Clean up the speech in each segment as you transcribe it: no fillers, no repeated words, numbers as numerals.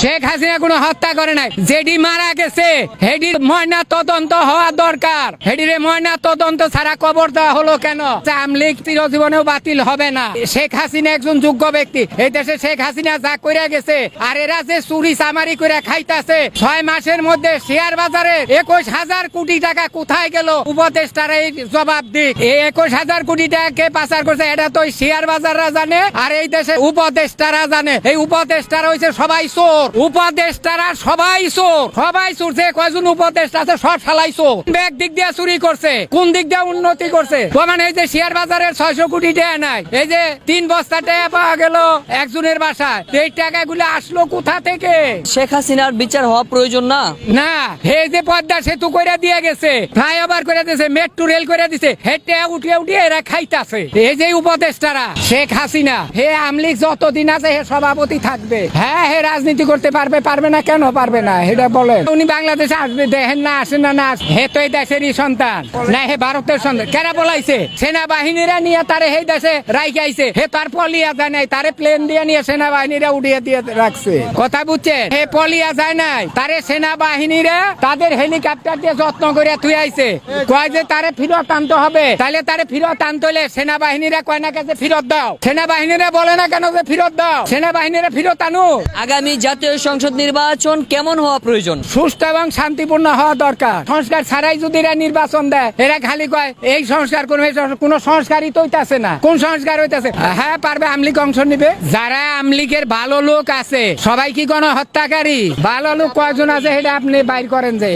শেখ হাসিনা কোনো হত্যা করে নাই। যেডি মারা গেছে হেডির ময়না তদন্ত হওয়া দরকার। হেডিরে ময়না তদন্ত ছাড়া কবর দেওয়া হলো কেন? আওয়ামী লীগ চিরজীবনেও বাতিল হবে না। শেখ হাসিনা একজন যোগ্য ব্যক্তি। এই দেশে শেখ হাসিনা যা করে গেছে, আর এরা যে চুরি চামারি করে খাইতাছে, 6 মাসের মধ্যে শেয়ার বাজারে 21,000 কোটি টাকা কোথায় গেল? উপদেষ্টারা এই জবাব দিক। এই 21,000 কোটি টাকা কে পাচার করছে এটা তো শেয়ার বাজাররা জানে, আর এই দেশে উপদেষ্টারা জানে। এই উপদেষ্টারা হইছে সবাই চোর। উপদেষ্টারা সবাই চোর, সবাই চোর। যে কয়জন উপদেষ্টা আছে সব শালাই চোর। ব্যাগ দিক দিয়ে চুরি করছে, কোন দিক দিয়ে উন্নতি করছে? মানে এই যে শেয়ার বাজারের 600 কোটি টাকা নাই, এই যে 3 বস্তা টাকা পাওয়া গেল একজনের বাসায়, এই টাকাগুলো আসলো কোথা থেকে? শেখ হাসিনার বিচার হওয়া প্রয়োজন না? না, এই যে পদ্মা সেতু করে দিয়ে গেছে, ফ্লাইওভার করে দিয়েছে, মেট্রো রেল করে দিছে, হেঁটে উঠিয়ে উঠিয়ে এরা খাইতাছে। এই যে উপদেষ্টারা শেখ হাসিনা, হে আওয়ামী লীগ যতদিন আছে হে সভাপতি থাকবে। হ্যাঁ, হে রাজনীতি করতে পারবে না কেন পারবে না? এটা বলেন। উনি বাংলাদেশে আসবে, দেখেন না আসে না, হে তো এই দেশেরই সন্তান না, হে ভারতের সন্তান। কেনা বলাইছে সেনাবাহিনীরা নিয়ে তারে এই দেশে রাইকে আইছে, হে তার পলিয়া যায় নাই, তারে প্লেন দিয়ে নিয়ে সেনাবাহিনীরা উড়িয়ে দিয়ে রাখছে। কথা বুঝছেন? হে পলিয়া যায় নাই, তারে সেনাবাহিনীরা তাদের হেলিকপ্টার দিয়ে যত্ন করে থুই আইছে। কয় যে তারে ফেরত আনতে হবে, তাহলে তারে ফেরত আনতে হলে সেনাবাহিনীরা কয় না কাছে ফেরত দাও। সেনাবাহিনীরা বলে না কেন যে ফেরত দাও? সেনাবাহিনীরা ফেরত আনো। আগামী জাতীয় সংসদ নির্বাচন কেমন হওয়া প্রয়োজন? সুষ্ঠু এবং শান্তিপূর্ণ হওয়া দরকার। সংস্কার ছাড়াই যদি এরা নির্বাচন দেয়, এরা খালি কয় এই সংস্কার করবে, কোন সংস্কারই তো হইতাছে না। কোন সংস্কার হইতাছে? হ্যাঁ পারবে, আওয়ামী লীগ অংশ নিবে। যারা আওয়ামী লীগের ভালো লোক আছে সবাই কি কোন হত্যাকারী? ভালো লোক কয়জন আছে সেটা আপনি বাইর করেন। যে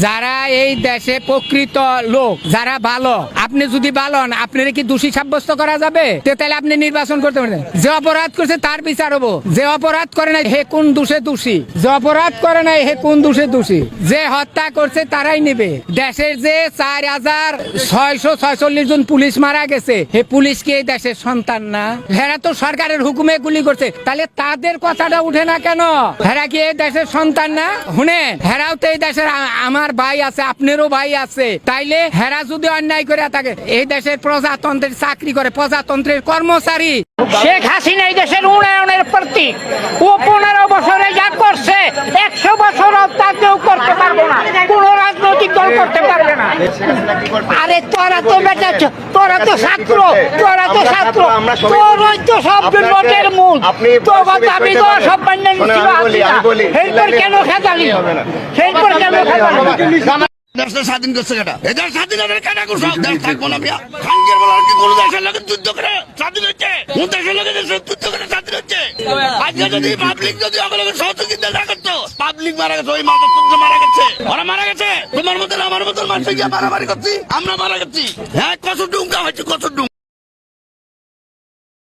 যারা এই দেশে প্রকৃত লোক, যারা ভালো, আপনি যদি ভালো হন, আপনার কি দোষী সাব্যস্ত করা যাবে? তাহলে আপনি নির্বাচন করতে পারেন। যে অপরাধ করছে তার বিচার হবো, যে অপরাধ করে নাই হে কোন দোষে দোষী, যে অপরাধ করে নাই হে কোন দোষে দোষী, যে হত্যা করছে তারাই নেবে। দেশের যে 4,646 জন পুলিশ মারা গেছে, হে পুলিশ কি এই দেশের সন্তান না? হেরা তো সরকারের হুকুমে গুলি করছে, তাহলে তাদের কথাটা উঠে না কেন? হেরা কি এই দেশের সন্তান না? শুনেন, হেরাও তো এই দেশের আমার ভাই আছে, আপনারও ভাই আছে। তাইলে হেরা যদি অন্যায় করে থাকে, এই দেশের প্রজাতন্ত্রের চাকরি করে, প্রজাতন্ত্রের কর্মচারী। শেখ হাসিনা এই দেশের উন্নয়নের প্রতীক। ও 15 বছরে যা করছে 100 বছর তা কেউ করতে পারবো না, কোন রাজনৈতিক দল করতে পারবে না। আরে তোরা তো বেটা, তোরা তো ছাত্র, তোরা তো ছাত্র, তোরই তো সব নোটের মূল। তোর দাবি তো সব বান্যা ছিল হাসিনা। এরপর কেন খেতালি? এরপর কেন খেতালি? দেশটা স্বাধীন করছে কেটা? এদের স্বাধীনতার কেটা করছো? দেশ থাকবো না মিয়া। খানগির বলার কি কোন দেশের লোকের যুদ্ধ করে স্বাধীন হচ্ছে? কোন দেশের লোকের যুদ্ধ করে স্বাধীন হচ্ছে? আজকে যদি পাবলিক যদি অগলকে সহযোগিতা না করতো, পাবলিক মারা গেছে, ওই মাথা তুলতে মারা গেছে, ওরা মারা গেছে। তোমার মতন আমার মতন মানুষ গিয়ে মারামারি করছি, আমরা মারা গেছি। হ্যাঁ, কত ডুমকা হয়েছে, কত ডুম।